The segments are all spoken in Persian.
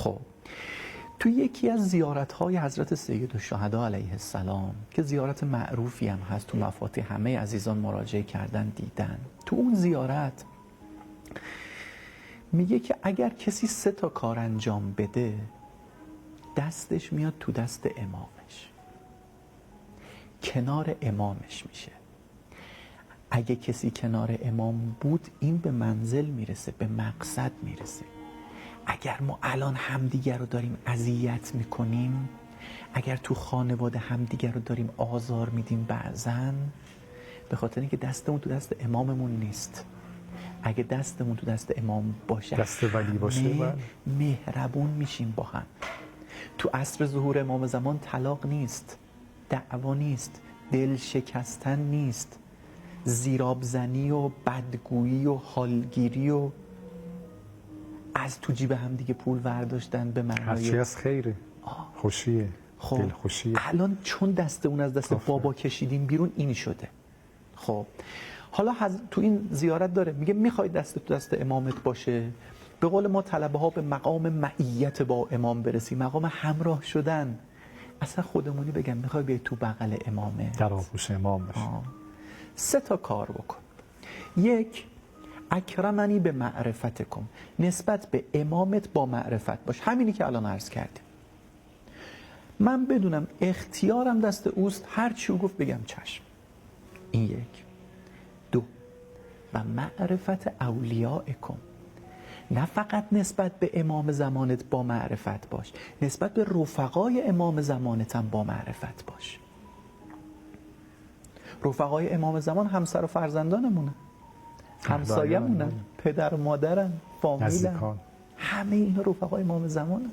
خب تو یکی از زیارت‌های حضرت سیدالشهدا علیه السلام که زیارت معروفی هم هست، تو مفاتیح همه عزیزان مراجعه کردن دیدن، تو اون زیارت میگه که اگر کسی 3 تا کار انجام بده دستش میاد تو دست امامش، کنار امامش میشه. اگه کسی کنار امام بود این به منزل میرسه، به مقصد میرسه. اگر ما الان همدیگر رو داریم اذیت میکنیم، اگر تو خانواده همدیگر رو داریم آزار میدیم بعضن، به خاطر اینکه دستمون تو دست اماممون نیست. اگه دستمون تو دست امام باشه، دست ولی باشه، مهربون میشیم با هم. تو عصر ظهور امام زمان طلاق نیست، دعوا نیست، دل شکستن نیست، زیرابزنی و بدگویی و حالگیری و از تو جیب هم دیگه پول ورداشتن به معنای هرچی از خیره، خوشیه، خب دل خوشیه. الان چون دست اون از دست بابا کشیدیم بیرون این شده. خب حالا تو این زیارت داره میگه میخوای دست تو دست امامت باشه، به قول ما طلبه ها به مقام معیت با امام برسی، مقام همراه شدن. اصلا خودمونی بگم میخوای بیای تو بغل امامت، در آغوش امام باشی. 3 تا کار بکن. 1 اکرمنی به معرفتکم، نسبت به امامت با معرفت باش. همینی که الان عرض کردیم، من بدونم اختیارم دست اوست، هر چی او گفت بگم چشم. این 1. 2 و معرفت اولیائکم، نه فقط نسبت به امام زمانت با معرفت باش، نسبت به رفقای امام زمانت هم با معرفت باش. رفقای امام زمان همسر و فرزندانمونه، همسایه‌مونن، پدر و مادرن، فامیلن، همه اینا رفقای امام زمانن.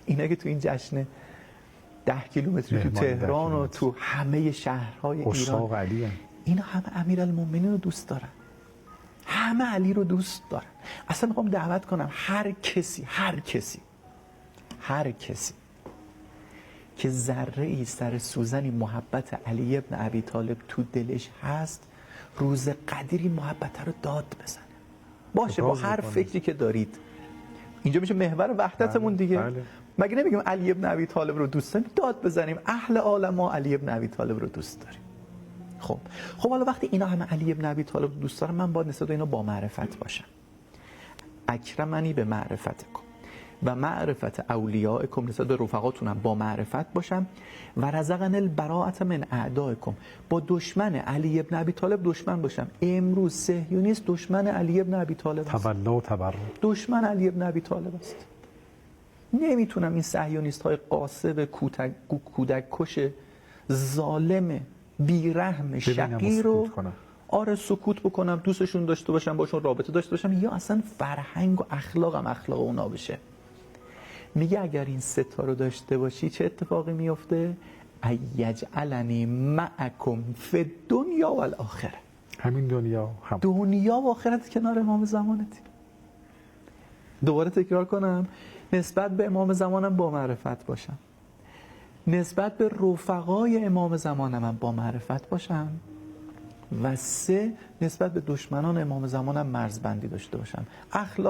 اینا که تو این جشن 10 کیلومتری تو تهران و تو همه شهرهای ایران، اینا همه امیرالمومنین رو دوست دارن، همه علی رو دوست دارن. اصلا میخوام دعوت کنم هر کسی که ذره ای سر سوزنی محبت علی ابن ابی طالب تو دلش هست، روز قدری محبت رو داد بزنه. باشه با هر فکری که دارید. اینجا میشه محور وحدتمون دیگه. مگه نمیگیم علی ابن ابی طالب رو دوست داریم؟ داد بزنیم اهل عالم ما علی ابن ابی طالب رو دوست داریم. خب حالا وقتی اینا همه علی ابن ابی طالب رو دوست دارن، من باید نسبت به اینا با معرفت باشم. اکرمنی به معرفتکم و معرفت اولیائکم، نسبت به رفقاتونم با معرفت باشم. و رزقن البراءة من اعدائکم، با دشمن علی ابن ابی طالب دشمن باشم. امروز صهیونیست دشمن علی ابن ابی طالب است، تولا و تبرع، دشمن علی ابن ابی طالب است. نمیتونم این صهیونیست های قاصب کودک کش ظالم بیرحم شقی رو سکوت بکنم، دوستشون داشته باشم، باشون رابطه داشته باشم، یا اصلا فرهنگ و اخلاقم اخلاق اونا بشه. میگه اگر این 3 تا رو داشته باشی چه اتفاقی میفته؟ ایجعلنی معکم فی الدنیا و الاخره، همین دنیا و آخرت کنار امام زمانتی. دوباره تکرار کنم، نسبت به امام زمانم با معرفت باشم، نسبت به رفقای امام زمانم با معرفت باشم، و 3 نسبت به دشمنان امام زمانم مرزبندی داشته باشم. اخلاق